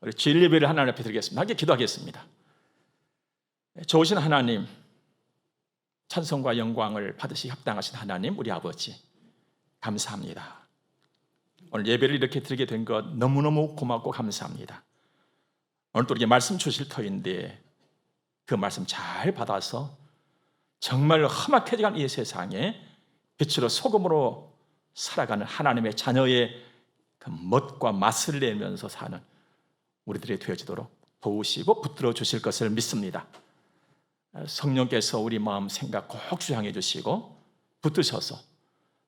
우리 주일 예배를 하나님 앞에 드리겠습니다. 함께 기도하겠습니다. 좋으신 하나님, 찬송과 영광을 받으시 합당하신 하나님, 우리 아버지 감사합니다. 오늘 예배를 이렇게 드리게 된 것 너무너무 고맙고 감사합니다. 오늘 또 이렇게 말씀 주실 터인데 그 말씀 잘 받아서 정말 험악해져간 이 세상에 빛으로 소금으로 살아가는 하나님의 자녀의 그 멋과 맛을 내면서 사는 우리들이 되어지도록 도우시고 붙들어 주실 것을 믿습니다. 성령께서 우리 마음 생각 꼭 주장해 주시고 붙드셔서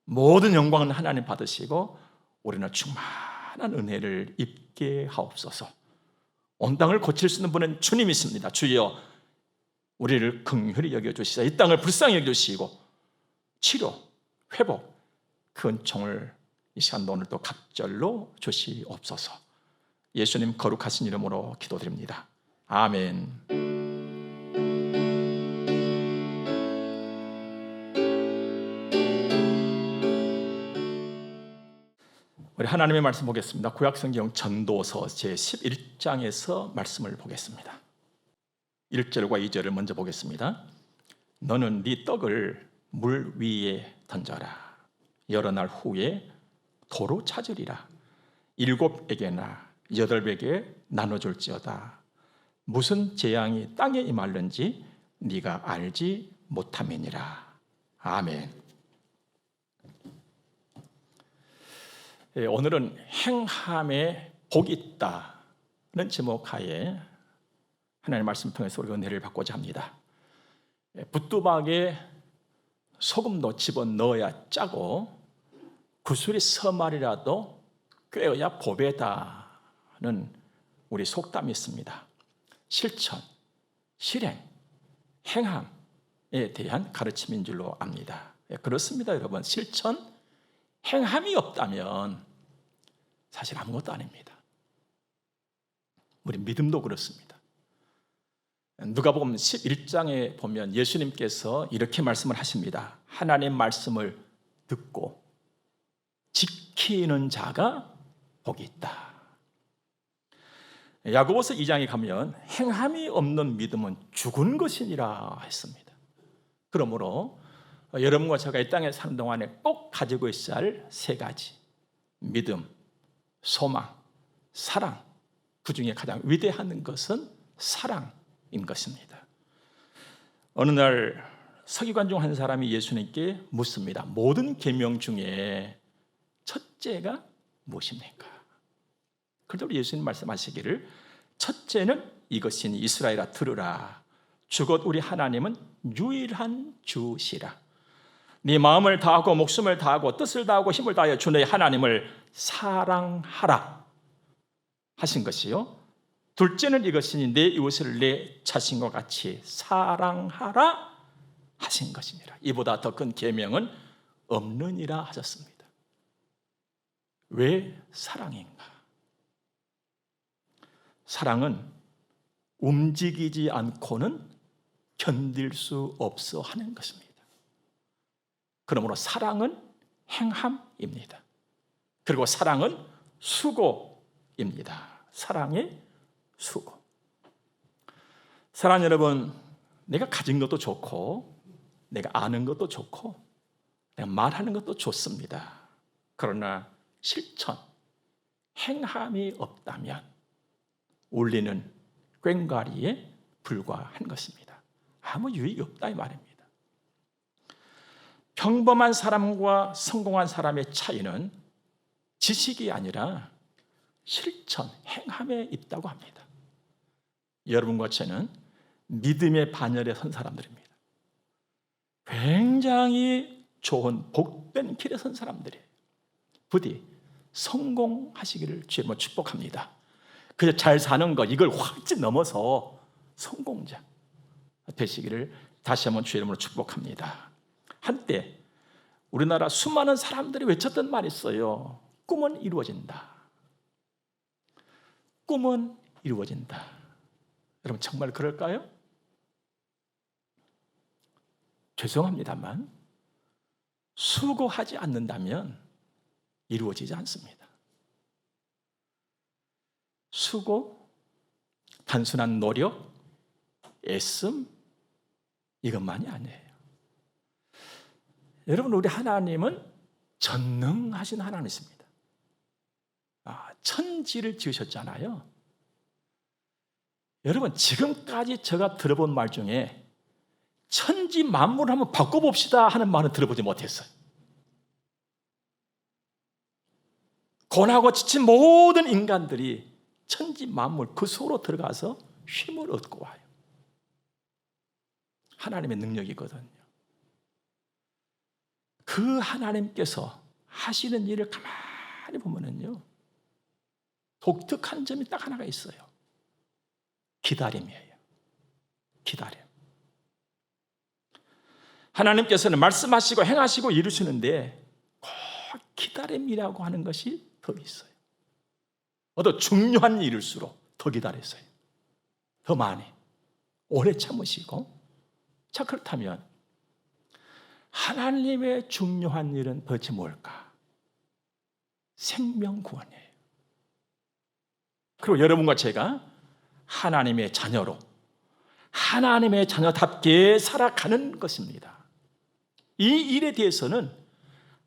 모든 영광은 하나님 받으시고 우리는 충만한 은혜를 입게 하옵소서. 온 땅을 고칠 수 있는 분은 주님이십니다. 주여 우리를 긍휼히 여겨주시사 이 땅을 불쌍히 여겨주시고 치료, 회복, 그 은총을 이 시간 오늘 또 갑절로 주시옵소서. 예수님 거룩하신 이름으로 기도드립니다. 아멘. 우리 하나님의 말씀 보겠습니다. 구약성경 전도서 제11장에서 말씀을 보겠습니다. 1절과 2절을 먼저 보겠습니다. 너는 네 떡을 물 위에 던져라. 여러 날 후에 도로 찾으리라. 7에게나 8에게 나눠줄지어다. 무슨 재앙이 땅에 임할는지 네가 알지 못함이니라. 아멘. 오늘은 행함에 복이 있다는 제목하에 하나님의 말씀 통해서 우리가 은혜를 받고자 합니다. 붓두박에 소금도 집어넣어야 짜고 구슬이 서말이라도 꿰어야 보배다는 우리 속담이 있습니다. 실천, 실행, 행함에 대한 가르침인 줄로 압니다. 그렇습니다, 여러분. 실천, 행함이 없다면 사실 아무것도 아닙니다. 우리 믿음도 그렇습니다. 누가복음 11장에 보면 예수님께서 이렇게 말씀을 하십니다. 하나님의 말씀을 듣고 지키는 자가 복이 있다. 야고보서 2장에 가면 행함이 없는 믿음은 죽은 것이니라 했습니다. 그러므로 여러분과 제가 이 땅에 사는 동안에 꼭 가지고 있어야 할 3가지, 믿음, 소망, 사랑, 그 중에 가장 위대한 것은 사랑인 것입니다. 어느 날 서기관 중 한 사람이 예수님께 묻습니다. 모든 계명 중에 첫째가 무엇입니까? 그런데 예수님 말씀하시기를 첫째는 이것이니 이스라엘아 들으라. 주곧 우리 하나님은 유일한 주시라. 네 마음을 다하고 목숨을 다하고 뜻을 다하고 힘을 다하여 주 너의 하나님을 사랑하라 하신 것이요. 둘째는 이것이니 내 이웃을 내 자신과 같이 사랑하라 하신 것이니라. 이보다 더 큰 계명은 없느니라 하셨습니다. 왜 사랑인가? 사랑은 움직이지 않고는 견딜 수 없어 하는 것입니다. 그러므로 사랑은 행함입니다. 그리고 사랑은 수고입니다. 사랑의 수고. 사랑 여러분, 내가 가진 것도 좋고 내가 아는 것도 좋고 내가 말하는 것도 좋습니다. 그러나 실천, 행함이 없다면 울리는 꽹과리에 불과한 것입니다. 아무 유익이 없다 이 말입니다. 평범한 사람과 성공한 사람의 차이는 지식이 아니라 실천, 행함에 있다고 합니다. 여러분과 저는 믿음의 반열에 선 사람들입니다. 굉장히 좋은 복된 길에 선 사람들이에요. 부디 성공하시기를 주님으로 축복합니다. 그저 잘 사는 것 이걸 확 넘어서 성공자 되시기를 다시 한번 주의 이름으로 축복합니다. 한때 우리나라 수많은 사람들이 외쳤던 말이 있어요. 꿈은 이루어진다. 꿈은 이루어진다. 여러분 정말 그럴까요? 죄송합니다만 수고하지 않는다면 이루어지지 않습니다. 수고, 단순한 노력, 애씀 이것만이 아니에요. 여러분, 우리 하나님은 전능하신 하나님이십니다. 천지를 지으셨잖아요. 여러분, 지금까지 제가 들어본 말 중에 천지 만물을 한번 바꿔봅시다 하는 말은 들어보지 못했어요. 고나고 지친 모든 인간들이 천지 만물 그 속으로 들어가서 힘을 얻고 와요. 하나님의 능력이거든요. 그 하나님께서 하시는 일을 가만히 보면은요, 독특한 점이 딱 하나가 있어요. 기다림이에요. 기다림. 하나님께서는 말씀하시고 행하시고 이루시는데 꼭 기다림이라고 하는 것이 더 있어요. 더 중요한 일일수록 더 기다렸어요. 더 많이 오래 참으시고. 자, 그렇다면 하나님의 중요한 일은 도대체 뭘까? 생명 구원이에요. 그리고 여러분과 제가 하나님의 자녀로 하나님의 자녀답게 살아가는 것입니다. 이 일에 대해서는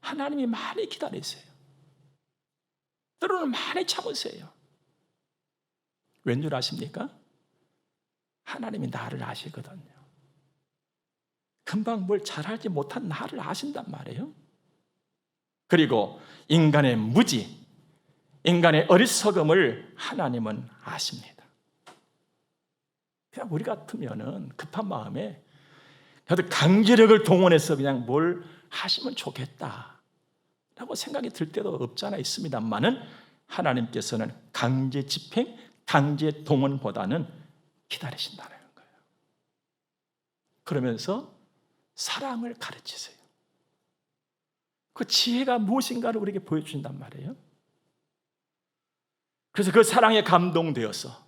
하나님이 많이 기다리세요. 때로는 많이 참으세요. 왠 줄 아십니까? 하나님이 나를 아시거든요. 금방 뭘 잘하지 못한 나를 아신단 말이에요. 그리고 인간의 무지, 인간의 어리석음을 하나님은 아십니다. 그냥 우리 같으면은 급한 마음에 그래도 강제력을 동원해서 그냥 뭘 하시면 좋겠다라고 생각이 들 때도 없잖아 있습니다만은 하나님께서는 강제 집행, 강제 동원보다는 기다리신다는 거예요. 그러면서 사랑을 가르치세요. 그 지혜가 무엇인가를 우리에게 보여주신단 말이에요. 그래서 그 사랑에 감동되어서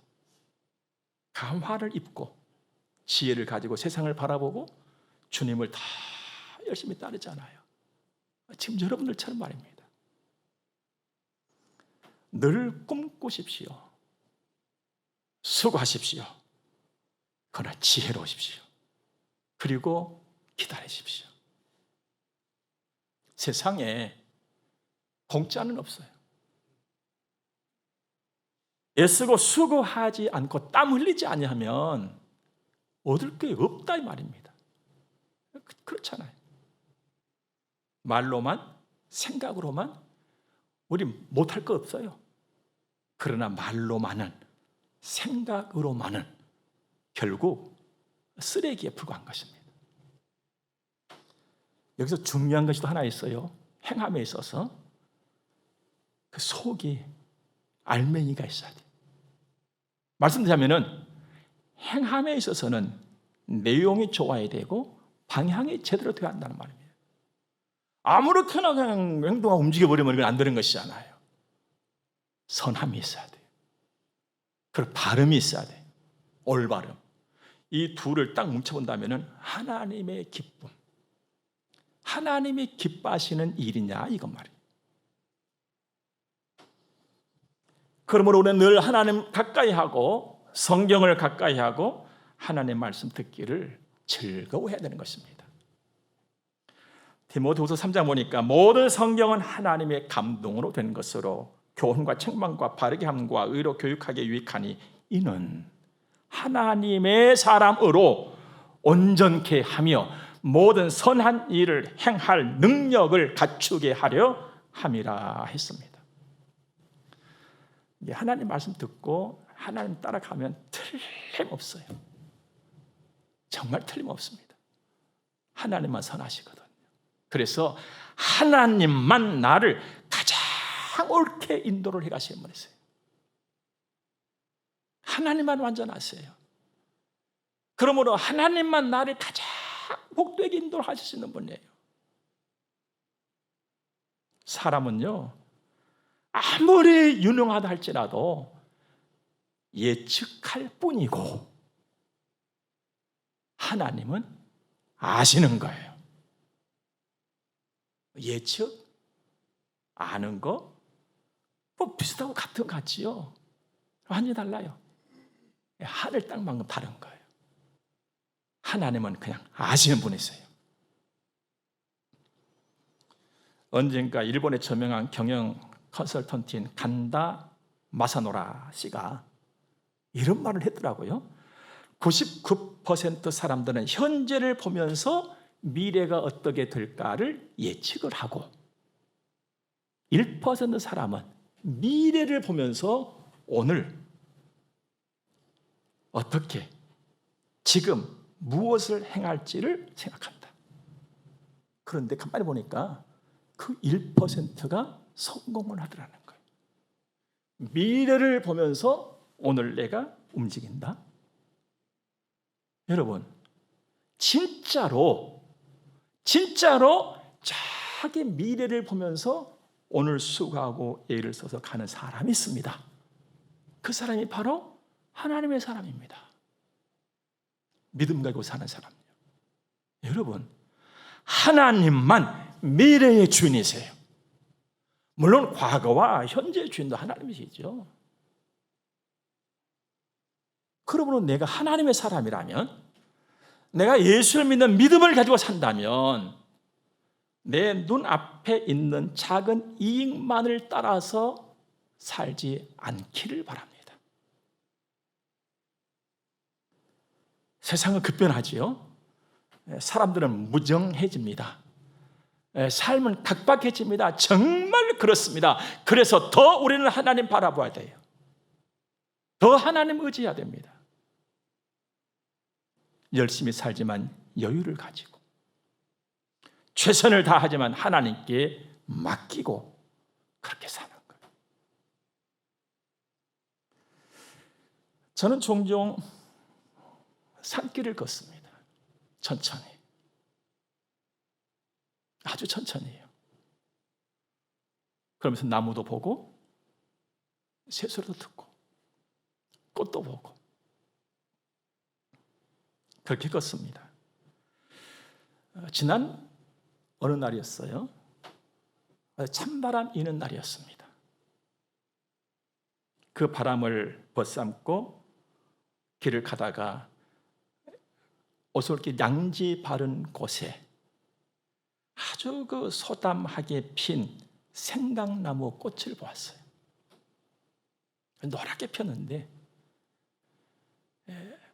감화를 입고 지혜를 가지고 세상을 바라보고 주님을 더 열심히 따르잖아요. 지금 여러분들처럼 말입니다. 늘 꿈꾸십시오. 수고하십시오. 그러나 지혜로우십시오. 그리고 기다리십시오. 세상에 공짜는 없어요. 애쓰고 수고하지 않고 땀 흘리지 아니하면 얻을 게 없다 이 말입니다. 그렇잖아요. 말로만, 생각으로만 우리 못할 거 없어요. 그러나 말로만은, 생각으로만은 결국 쓰레기에 불과한 것입니다. 여기서 중요한 것이 또 하나 있어요. 행함에 있어서 그 속이 알맹이가 있어야 돼요. 말씀드리자면은 행함에 있어서는 내용이 좋아야 되고 방향이 제대로 되어야 한다는 말입니다. 아무렇게나 그냥 행동하고 움직여버리면 이건 안 되는 것이잖아요. 선함이 있어야 돼요. 그리고 발음이 있어야 돼요. 올바름. 이 둘을 딱 뭉쳐본다면 하나님의 기쁨, 하나님이 기뻐하시는 일이냐 이건 말이에요. 그러므로 우리는 늘 하나님 가까이 하고 성경을 가까이 하고 하나님의 말씀 듣기를 즐거워해야 되는 것입니다. 디모데후서 3장 보니까 모든 성경은 하나님의 감동으로 된 것으로 교훈과 책망과 바르게 함과 의로 교육하기에 유익하니 이는 하나님의 사람으로 온전케 하며 모든 선한 일을 행할 능력을 갖추게 하려 함이라 했습니다. 하나님 말씀 듣고 하나님 따라가면 틀림없어요. 정말 틀림없습니다. 하나님만 선하시거든요. 그래서 하나님만 나를 가장 옳게 인도를 해가시는 분이세요. 하나님만 완전하세요. 그러므로 하나님만 나를 가장 복되게 인도를 하실 수 있는 분이에요. 사람은요, 아무리 유능하다 할지라도 예측할 뿐이고 하나님은 아시는 거예요. 예측? 아는 거? 뭐 비슷하고 같은 거 같지요? 완전히 달라요. 하늘 땅만큼 다른 거예요. 하나님은 그냥 아시는 분이세요. 언젠가 일본의 저명한 경영 컨설턴트인 간다 마사노라 씨가 이런 말을 했더라고요. 99% 사람들은 현재를 보면서 미래가 어떻게 될까를 예측을 하고 1% 사람은 미래를 보면서 오늘 어떻게 지금 무엇을 행할지를 생각한다. 그런데 가만히 보니까 그 1%가 성공을 하더라는 거예요. 미래를 보면서 오늘 내가 움직인다. 여러분, 진짜로 자기 미래를 보면서 오늘 수고하고 애를 써서 가는 사람이 있습니다. 그 사람이 바로 하나님의 사람입니다. 믿음 가지고 사는 사람이요. 여러분, 하나님만 미래의 주인이세요. 물론 과거와 현재의 주인도 하나님이시죠. 그러므로 내가 하나님의 사람이라면, 내가 예수를 믿는 믿음을 가지고 산다면 내 눈앞에 있는 작은 이익만을 따라서 살지 않기를 바랍니다. 세상은 급변하지요. 사람들은 무정해집니다. 삶은 각박해집니다. 정말 그렇습니다. 그래서 더 우리는 하나님 바라봐야 돼요. 더 하나님 의지해야 됩니다. 열심히 살지만 여유를 가지고, 최선을 다하지만 하나님께 맡기고 그렇게 사는 거예요. 저는 종종 산길을 걷습니다. 천천히. 아주 천천히요. 그러면서 나무도 보고 새소리도 듣고 꽃도 보고 그렇게 걷습니다. 지난 어느 날이었어요. 찬바람 이는 날이었습니다. 그 바람을 벗삼고 길을 가다가 오솔길 양지 바른 곳에 아주 그 소담하게 핀 생강나무 꽃을 보았어요. 노랗게 폈는데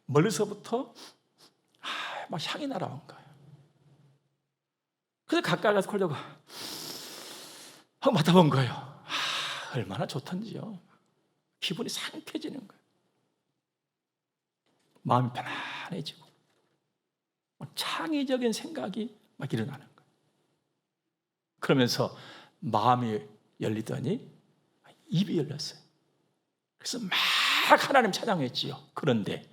멀리서부터 막 향이 날아온 거예요. 그래서 가까이 가서 걸려고 맡아본 거예요. 얼마나 좋던지요. 기분이 상쾌해지는 거예요. 마음이 편안해지고 창의적인 생각이 막 일어나는 거예요. 그러면서 마음이 열리더니 입이 열렸어요. 그래서 막 하나님 찬양했지요. 그런데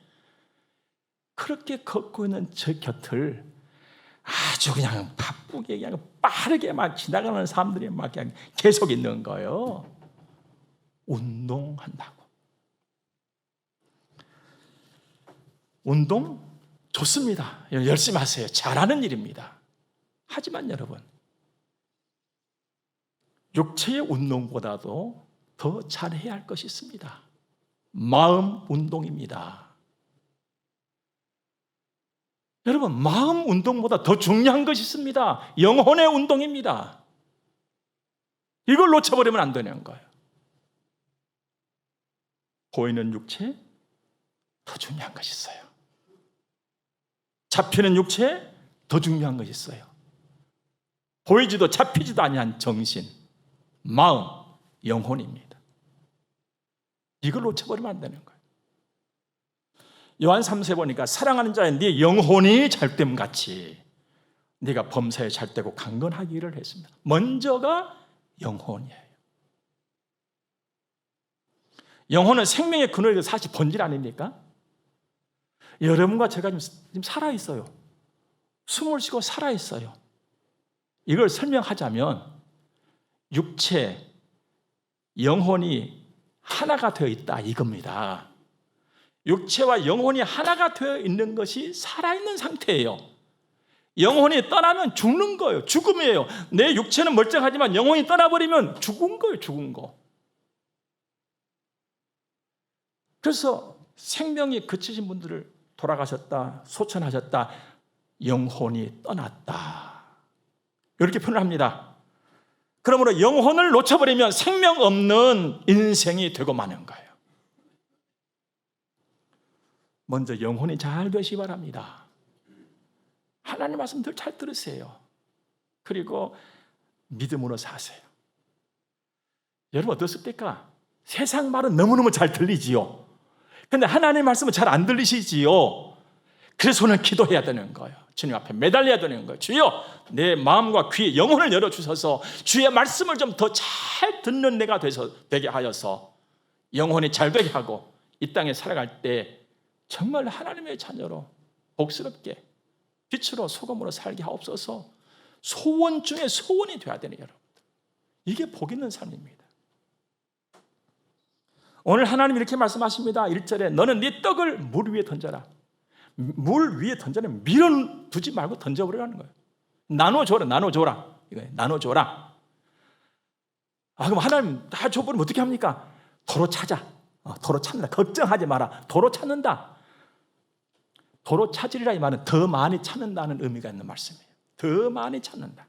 그렇게 걷고 있는 저 곁을 아주 그냥 바쁘게 그냥 빠르게 막 지나가는 사람들이 막 그냥 계속 있는 거예요. 운동한다고. 운동 좋습니다. 열심히 하세요. 잘하는 일입니다. 하지만 여러분, 육체의 운동보다도 더 잘해야 할 것이 있습니다. 마음 운동입니다. 여러분, 마음 운동보다 더 중요한 것이 있습니다. 영혼의 운동입니다. 이걸 놓쳐버리면 안 되는 거예요. 보이는 육체 더 중요한 것이 있어요. 잡히는 육체 더 중요한 것이 있어요. 보이지도 잡히지도 아니한 정신, 마음, 영혼입니다. 이걸 놓쳐버리면 안 되는 거예요. 요한 3서에 보니까 사랑하는 자의 네 영혼이 잘됨같이 네가 범사에 잘되고 강건하기를 했습니다. 먼저가 영혼이에요. 영혼은 생명의 근원이 사실 본질 아닙니까? 여러분과 제가 지금 살아있어요. 숨을 쉬고 살아있어요. 이걸 설명하자면 육체, 영혼이 하나가 되어 있다 이겁니다. 육체와 영혼이 하나가 되어 있는 것이 살아있는 상태예요. 영혼이 떠나면 죽는 거예요. 죽음이에요. 내 육체는 멀쩡하지만 영혼이 떠나버리면 죽은 거예요. 죽은 거. 그래서 생명이 그치신 분들을 돌아가셨다, 소천하셨다, 영혼이 떠났다, 이렇게 표현을 합니다. 그러므로 영혼을 놓쳐버리면 생명 없는 인생이 되고 마는 거예요. 먼저 영혼이 잘 되시기 바랍니다. 하나님 말씀 늘 잘 들으세요. 그리고 믿음으로 사세요. 여러분 어떻습니까? 세상 말은 너무너무 잘 들리지요. 근데 하나님 말씀은 잘 안 들리시지요. 그래서 오늘 기도해야 되는 거예요. 주님 앞에 매달려야 되는 거예요. 주여, 내 마음과 귀, 영혼을 열어주셔서 주의 말씀을 좀 더 잘 듣는 내가 되게 하여서 영혼이 잘 되게 하고 이 땅에 살아갈 때 정말 하나님의 자녀로 복스럽게 빛으로 소금으로 살게 하옵소서. 소원 중에 소원이 되어야 되는 여러분, 이게 복 있는 삶입니다. 오늘 하나님 이렇게 말씀하십니다. 1절에 너는 네 떡을 물 위에 던져라. 물 위에 던져는 밀어두지 말고 던져버리라는 거예요. 나눠줘라, 나눠줘라. 이거예요. 나눠줘라. 그럼 하나님 다 줘버리면 어떻게 합니까? 도로 찾아. 도로 찾는다. 걱정하지 마라. 도로 찾는다. 도로 찾으리라 이 말은 더 많이 찾는다는 의미가 있는 말씀이에요. 더 많이 찾는다.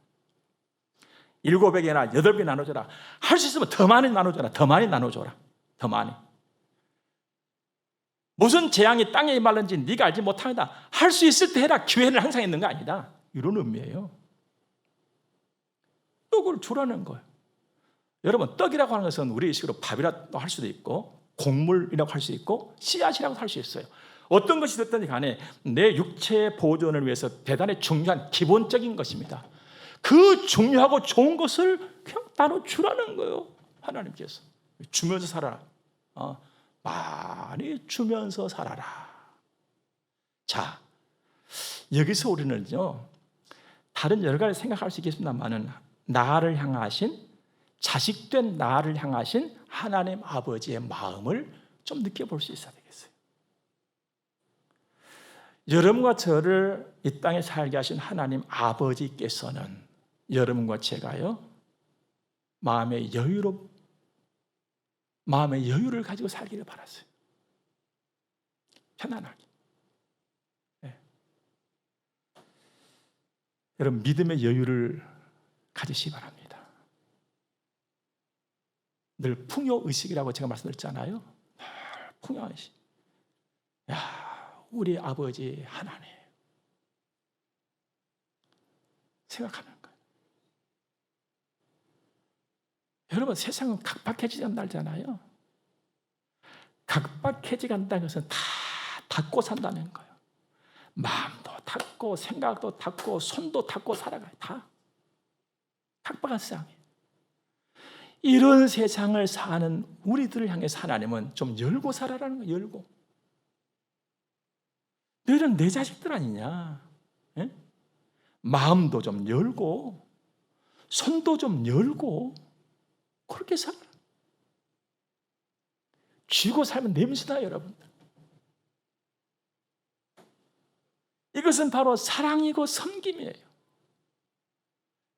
7에게나 8개 나눠줘라. 할 수 있으면 더 많이 나눠줘라. 더 많이 나눠줘라. 더 많이. 무슨 재앙이 땅에 임할는지 네가 알지 못하다. 할 수 있을 때 해라. 기회는 항상 있는 거 아니다. 이런 의미예요. 떡을 주라는 거예요. 여러분, 떡이라고 하는 것은 우리 식으로 밥이라고 할 수도 있고 곡물이라고 할 수 있고 씨앗이라고 할 수 있어요. 어떤 것이 됐든지 간에 내 육체 보존을 위해서 대단히 중요한 기본적인 것입니다. 그 중요하고 좋은 것을 그냥 따로 주라는 거예요. 하나님께서 주면서 살아라. 많이 주면서 살아라. 자, 여기서 우리는요, 다른 여러 가지 생각할 수 있겠습니다만은 나를 향하신, 자식된 나를 향하신 하나님 아버지의 마음을 좀 느껴볼 수 있어야 되겠어요. 여러분과 저를 이 땅에 살게 하신 하나님 아버지께서는 여러분과 제가요, 마음의 여유를 가지고 살기를 바랐어요. 편안하게. 네. 여러분, 믿음의 여유를 가지시기 바랍니다. 늘 풍요의식이라고 제가 말씀드렸잖아요. 풍요의식. 우리 아버지 하나님 생각하는 거예요. 여러분, 세상은 각박해지게 간다잖아요. 각박해지게 간다는 것은 다 닫고 산다는 거예요. 마음도 닫고 생각도 닫고 손도 닫고 살아가요. 다 각박한 세상이에요. 이런 세상을 사는 우리들을 향해서 하나님은 좀 열고 살아라는 거예요. 열고. 너희는 내 자식들 아니냐? 예? 마음도 좀 열고 손도 좀 열고 그렇게 살아. 쥐고 살면 냄새나, 여러분들. 이것은 바로 사랑이고 섬김이에요.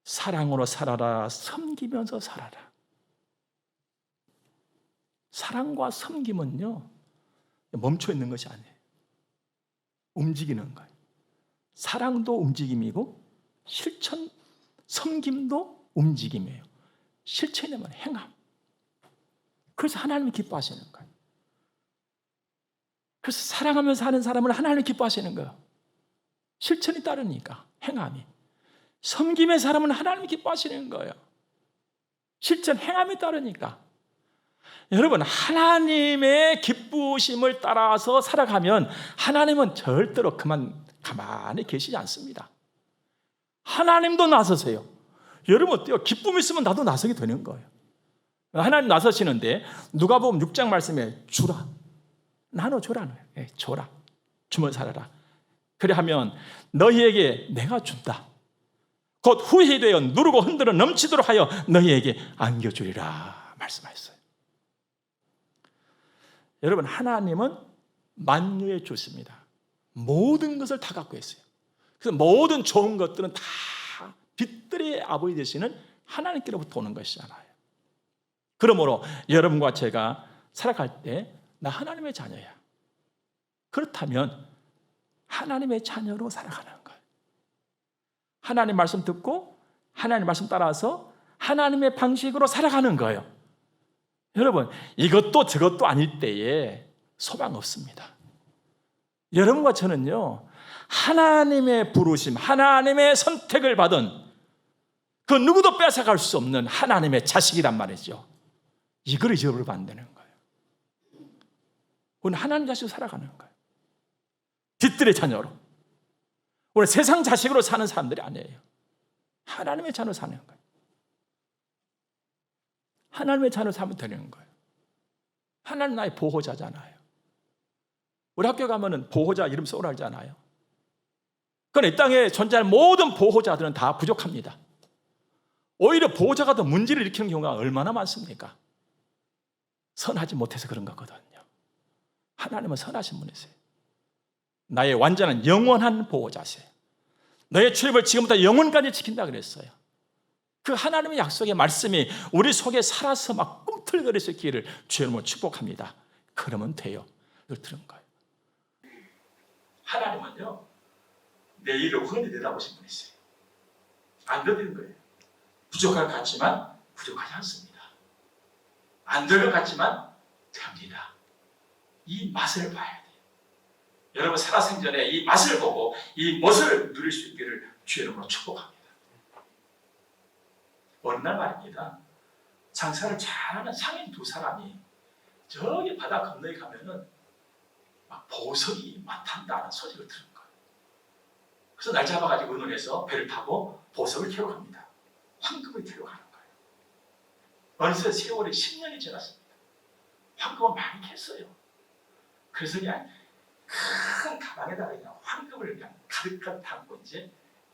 사랑으로 살아라. 섬기면서 살아라. 사랑과 섬김은요, 멈춰 있는 것이 아니에요. 움직이는 거예요. 사랑도 움직임이고 실천, 섬김도 움직임이에요. 실천이면 행함. 그래서 하나님이 기뻐하시는 거예요. 그래서 사랑하면서 사는 사람을 하나님이 기뻐하시는 거예요. 실천이 따르니까, 행함이. 섬김의 사람은 하나님이 기뻐하시는 거예요. 실천, 행함이 따르니까. 여러분, 하나님의 기쁘심을 따라서 살아가면 하나님은 절대로 가만히 계시지 않습니다. 하나님도 나서세요. 여러분 어때요? 기쁨이 있으면 나도 나서게 되는 거예요. 하나님 나서시는데 누가복음 6장 말씀에 주라, 나눠줘라는 거예요. 네, 줘라, 주면 살아라. 그래 하면 너희에게 내가 준다. 곧 후히 되어 누르고 흔들어 넘치도록 하여 너희에게 안겨주리라 말씀하셨어요. 여러분, 하나님은 만유의 주십니다. 모든 것을 다 갖고 있어요. 그래서 모든 좋은 것들은 다 빛들의 아버지 되시는 하나님께로부터 오는 것이잖아요. 그러므로 여러분과 제가 살아갈 때 나 하나님의 자녀야. 그렇다면 하나님의 자녀로 살아가는 거예요. 하나님 말씀 듣고 하나님 말씀 따라서 하나님의 방식으로 살아가는 거예요. 여러분, 이것도 저것도 아닐 때에 소망 없습니다. 여러분과 저는요, 하나님의 부르심, 하나님의 선택을 받은 그 누구도 뺏어갈 수 없는 하나님의 자식이란 말이죠. 이걸 잊어버리면 안 되는 거예요. 우리는 하나님 자식으로 살아가는 거예요. 뒷뜰의 자녀로. 우리 세상 자식으로 사는 사람들이 아니에요. 하나님의 자녀로 사는 거예요. 하나님의 자녀로 살면 되는 거예요. 하나님 나의 보호자잖아요. 우리 학교 가면은 보호자 이름 써오라 하잖아요. 그건 이 땅에 존재하는 모든 보호자들은 다 부족합니다. 오히려 보호자가 더 문제를 일으키는 경우가 얼마나 많습니까? 선하지 못해서 그런 거거든요. 하나님은 선하신 분이세요. 나의 완전한 영원한 보호자세요. 너의 출입을 지금부터 영원까지 지킨다 그랬어요. 그 하나님의 약속의 말씀이 우리 속에 살아서 막 꿈틀거릴 수 있기를 주님으로 축복합니다. 그러면 돼요. 이걸 들은 거예요. 하나님은요, 내 일을 훤히 내다보신 분이세요. 안 되는 거예요. 부족할 것 같지만 부족하지 않습니다. 안 될 것 같지만 됩니다. 이 맛을 봐야 돼요. 여러분 살아생전에 이 맛을 보고 이 멋을 누릴 수 있기를 주의 이름으로 축복합니다. 어느 날 말입니다. 장사를 잘하는 상인 두 사람이 저기 바다 건너에 가면은 막 보석이 많단다는 소식을 들은 거예요. 그래서 날 잡아가지고 의논해서 배를 타고 보석을 캐러 갑니다. 황금을 캐러 가는 거예요. 어느새 세월이 10년이 지났습니다. 황금을 많이 캤어요. 그래서 그냥 큰 가방에다가 그냥 황금을 그냥 가득가득 담고 이제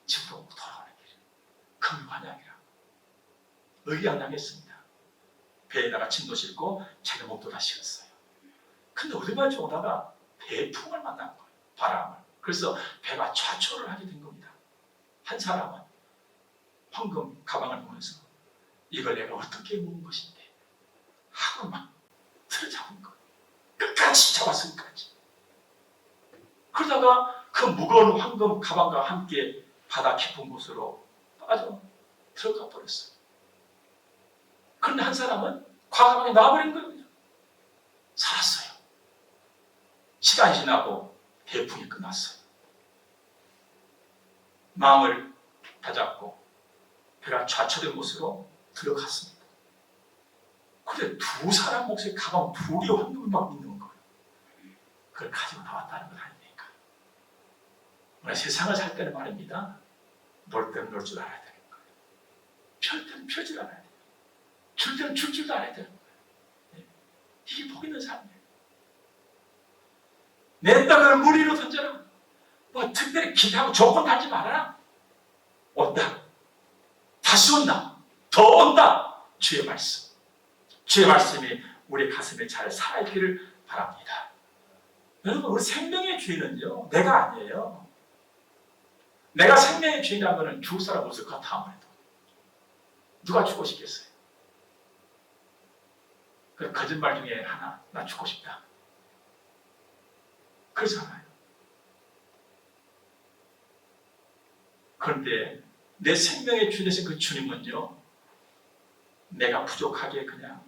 집으로 돌아가는 길이에요. 금관양이라 의기양양했습니다. 배에다가 짐도 싣고 자기 목도 다 실었어요. 근데 어디까지 오다가 대풍을 만난 거예요. 바람을. 그래서 배가 좌초를 하게 된 겁니다. 한 사람은 황금 가방을 보면서 이걸 내가 어떻게 모은 것인데 하고 막 틀어 잡은 거예요. 끝까지 잡았을 끝까지. 그러다가 그 무거운 황금 가방과 함께 바다 깊은 곳으로 빠져 들어가 버렸어요. 그런데 한 사람은 과감하게 나와버린 거예요. 살았어요. 시간이 지나고 대풍이 끝났어요. 마음을 다잡고 배가 좌초된 곳으로 들어갔습니다. 그런데 두 사람 몫의 가방 둘이 황금을 막 있는 거예요. 그걸 가지고 나왔다는 건 아닙니까? 우리가 세상을 살 때는 말입니다. 놀 때는 놀 줄 알아야 되는 거예요. 펼 때는 펼 줄 알아야 돼요. 줄 때는 줄 줄도 알아야 되는 거예요. 이게 복 있는 삶이에요. 내 땅을 물 위로 던져라. 뭐 특별히 기대하고 조건 달지 말아라. 온다. 다시 온다. 더 온다. 주의 말씀. 주의 말씀이 우리 가슴에 잘 살아있기를 바랍니다. 여러분, 우리 생명의 주인은요, 내가 아니에요. 내가 생명의 주인이라는 것은 죽을 사람 없을 것 같아. 아무래도 누가 죽고 싶겠어요? 그 거짓말 중에 하나, 나 죽고 싶다. 그렇잖아요. 그런데 내 생명의 주인이신 그 주님은요, 내가 부족하게 그냥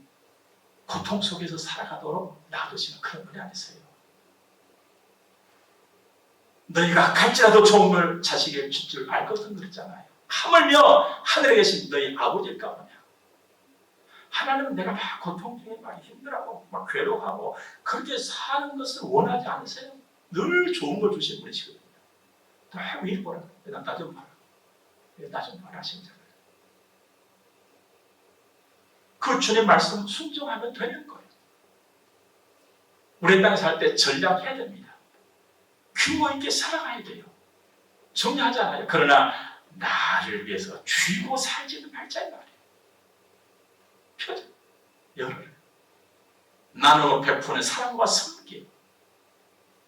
고통 속에서 살아가도록 놔두시는 그런 분이 아니세요. 너희가 갈지라도 좋은 걸 자식에게 줄 줄 알거든 그랬잖아요. 하물며 하늘에 계신 너희 아버지일까 뭐냐. 하나님은 내가 막 고통 중에 막 힘들어하고 막 괴로워하고 그렇게 사는 것을 원하지 않으세요. 늘 좋은 걸 주신 분이시거든요. 다 위로 보라. 나 좀 봐라. 나 좀 봐라. 하시잖아요. 그 주님 말씀 순종하면 되는 거예요. 우리 땅에 살 때 전략해야 됩니다. 규모 있게 살아가야 돼요. 정리하잖아요. 그러나 나를 위해서 쥐고 살지는 말자 이 말이에요. 표정, 열을 나누어 베푸는 사랑과 섬김,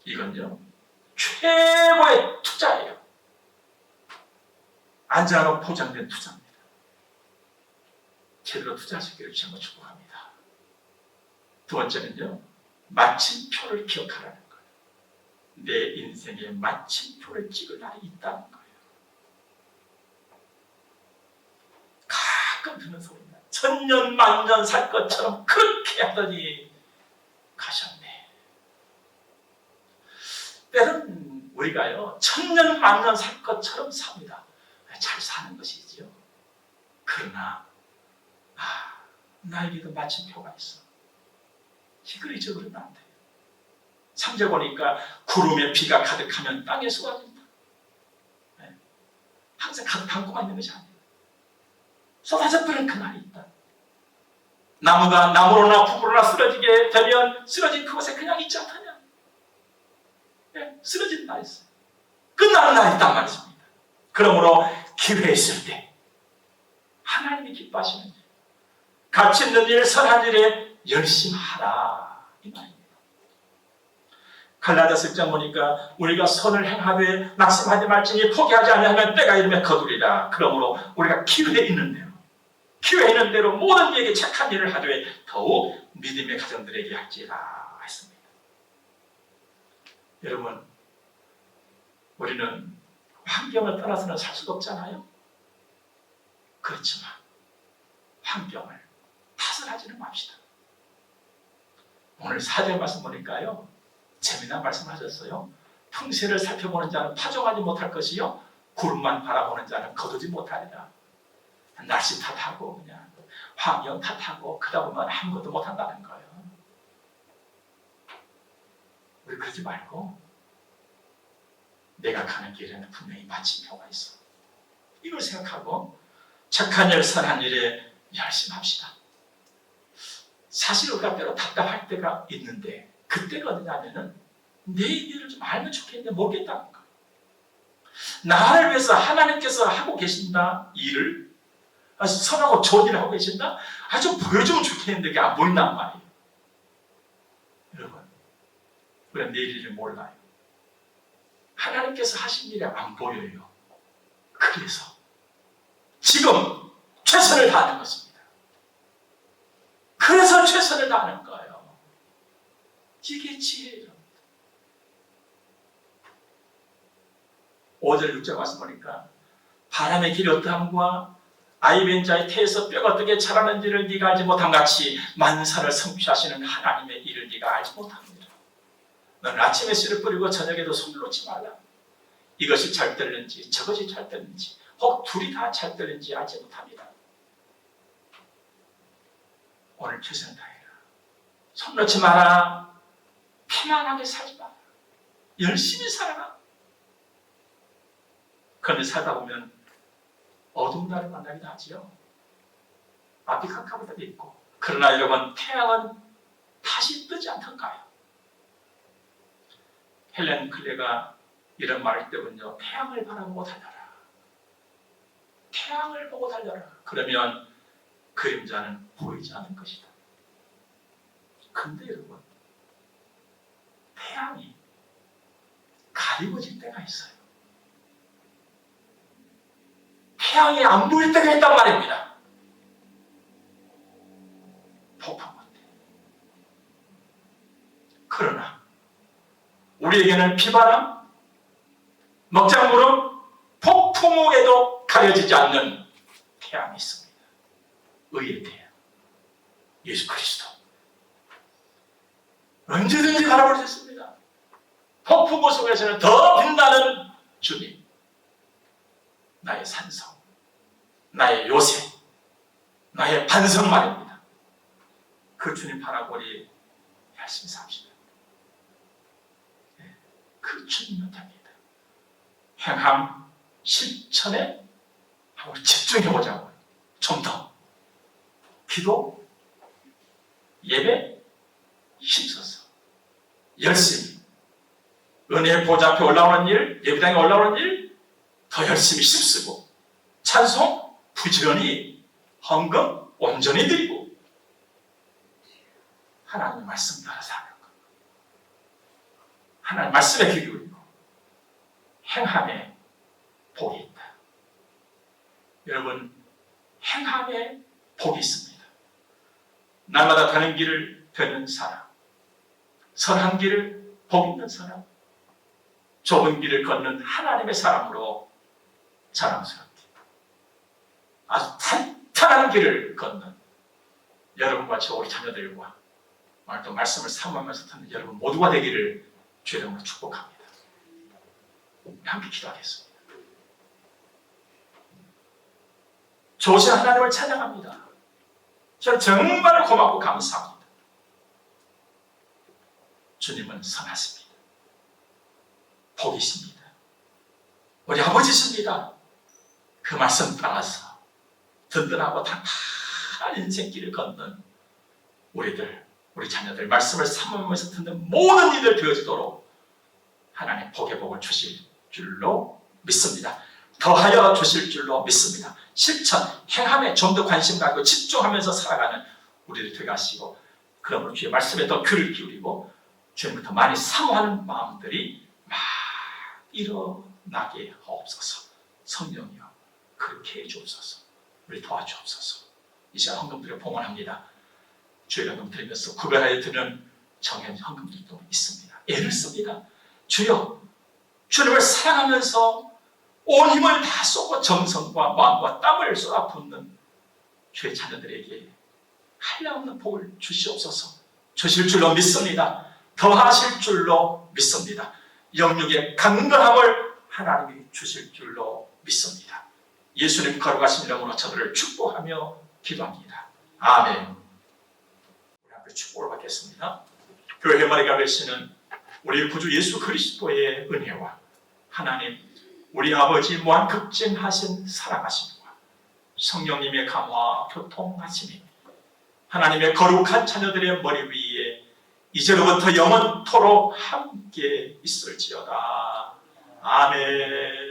이건요 최고의 투자예요. 안전하고 보장된 투자입니다. 제대로 투자하시기를 주님으로 축복합니다. 두 번째는요, 마침표를 기억하라는 거예요. 내 인생의 마침표를 찍을 날이 있다는 거예요. 가끔 듣는 소리입니다. 천년 만년 살 것처럼 그렇게 하더니 가셨네. 때론 우리가요, 천년 만년 살 것처럼 삽니다. 잘 사는 것이지요. 그러나 나에게도 마침표가 있어. 희그리 저그러면 안 돼요. 3절 보니까 구름에 비가 가득하면 땅에 쏟아진다. 항상 가득 담고만 있는 것이 아니에요. 쏟아져 버리는 그날이 있다. 나무가 나무로나 부부로나 쓰러지게 되면 쓰러진 그곳에 그냥 있지 않다냐. 쓰러진 날이 있어요. 끝나는 날이 있단 말입니다. 그러므로 기회 있을 때 하나님이 기뻐하시는 일, 가치 있는 일, 선한 일에 열심히 하라, 이 말입니다. 갈라디아서 1장 보니까 우리가 선을 행하되 낙심하지 말지니 포기하지 아니하면 때가 이르면 거두리라. 그러므로 우리가 기회 있는 대로, 기회 있는 대로 모든 이에게 착한 일을 하되 더욱 믿음의 가정들에게 할지라 했습니다. 여러분, 우리는 환경을 떠나서는 살 수가 없잖아요. 그렇지만 환경을 탓을 하지는 맙시다. 오늘 4절 말씀 보니까요, 재미난 말씀 하셨어요. 풍세를 살펴보는 자는 파종하지 못할 것이요, 구름만 바라보는 자는 거두지 못하리라. 날씨 탓하고 그냥 환경 탓하고 그러다 보면 아무것도 못한다는 거예요. 우리 그러지 말고 내가 가는 길에는 분명히 마침표가 있어. 이걸 생각하고 착한 일, 선한 일에 열심합시다. 사실 우리가 때로 답답할 때가 있는데 그때가 어디냐면은 내 일을 좀 알면 좋겠는데 모르겠다는 거예요. 나를 위해서 하나님께서 하고 계신다 일을, 선하고 좋은 일을 하고 계신다, 좀 보여주면 좋겠는데 그게 안 보인단 말이에요. 여러분, 우리가 내 일을 몰라요. 하나님께서 하신 일이 안 보여요. 그래서 지금 최선을 다하는 것입니다. 그래서 최선을 다하는 거예요. 이게 지혜예요. 5절 6절 말씀 보니까 바람의 길 어떠함과 아이벤 자의 태에서 뼈가 어떻게 자라는지를 네가 알지 못함 같이 만사를 성취하시는 하나님의 일을 네가 알지 못합니다. 너는 아침에 씨를 뿌리고 저녁에도 손을 놓지 말라. 이것이 잘 되는지 저것이 잘 되는지 혹 둘이 다 잘 되는지 알지 못합니다. 오늘 최선을 다해라. 손 놓지 마라. 피만하게 살지 마라. 열심히 살아라. 그런데 살다 보면 어두운 날을 만나기도 하지요. 앞이 캄캄하다도 있고. 그러나 여러분, 태양은 다시 뜨지 않던가요? 헬렌 클레가 이런 말을 때군요. 태양을 바라보고 달려라. 태양을 보고 달려라. 그러면 그림자는 보이지 않을 것이다. 근데 여러분, 태양이 가리워질 때가 있어요. 태양이 안 보일 때가 있단 말입니다. 폭풍 때. 그러나 우리에게는 비바람, 먹장구름, 폭풍우에도 가려지지 않는 태양이 있습니다. 의의 태양, 예수 그리스도. 언제든지 바라볼 수 있습니다. 폭풍우 속에서는 더 빛나는 주님, 나의 산성, 나의 요새, 나의 반성 말입니다. 그 주님 바라보리 열심히 삽시다. 그 주님을 향합니다. 행함, 실천에 한번 집중해보자고요. 좀 더. 기도, 예배, 힘써서 열심히 은혜의 보좌 앞에 올라오는 일, 예배당에 올라오는 일 더 열심히 힘쓰고 찬송 부지런히 헌금 온전히 드리고 하나님의 말씀 따라 사는 것, 하나님의 말씀에 귀 기울이고 행함에 복이 있다. 여러분, 행함에 복이 있습니다. 날마다 가는 길을 되는 사람, 선한 길을 복 있는 사람, 좁은 길을 걷는 하나님의 사람으로 자랑스럽게 아주 탄탄한 길을 걷는 여러분과 저 우리 자녀들과 오늘 또 말씀을 사모하면서 듣는 여러분 모두가 되기를 주의 이름으로 축복합니다. 함께 기도하겠습니다. 좋으신 하나님을 찬양합니다. 저는 정말 고맙고 감사합니다. 주님은 선하십니다. 복이십니다. 우리 아버지십니다. 그 말씀 따라서 든든하고 탄탄한 인생길을 걷는 우리들, 우리 자녀들 말씀을 사모하면서 듣는 모든 이들 되어지도록 하나님 복의 복을 주실 줄로 믿습니다. 더하여 주실 줄로 믿습니다. 실천, 행함에 좀 더 관심 가지고 집중하면서 살아가는 우리들 되게 하시고, 그러므로 주의 말씀에 더 귀를 기울이고 주님을 더 많이 사모하는 마음들이 막 일어나게 하옵소서. 성령이여 그렇게 해주옵소서. 우리 도와주옵소서. 이 시간 헌금드려 봉헌합니다. 주의 헌금 드리면서 구별하여 드리는 정한 헌금들도 있습니다. 애를 씁니다. 주여, 주님을 사랑하면서 온 힘을 다 쏟고 정성과 마음과 땀을 쏟아붓는 주의 자녀들에게 한량없는 복을 주시옵소서. 주실 줄로 믿습니다. 더하실 줄로 믿습니다. 영육의 강건함을 하나님이 주실 줄로 믿습니다. 예수님 거룩하신 이름으로 저들을 축복하며 기도합니다. 아멘. 우리 함께 축복을 받겠습니다. 교회 머리가 되시는 우리 구주 예수 그리스도의 은혜와 하나님 우리 아버지 무한급진하신 사랑하심과 성령님의 감화 교통하심이 하나님의 거룩한 자녀들의 머리 위에 이제로부터 영원토록 함께 있을지어다. 아멘.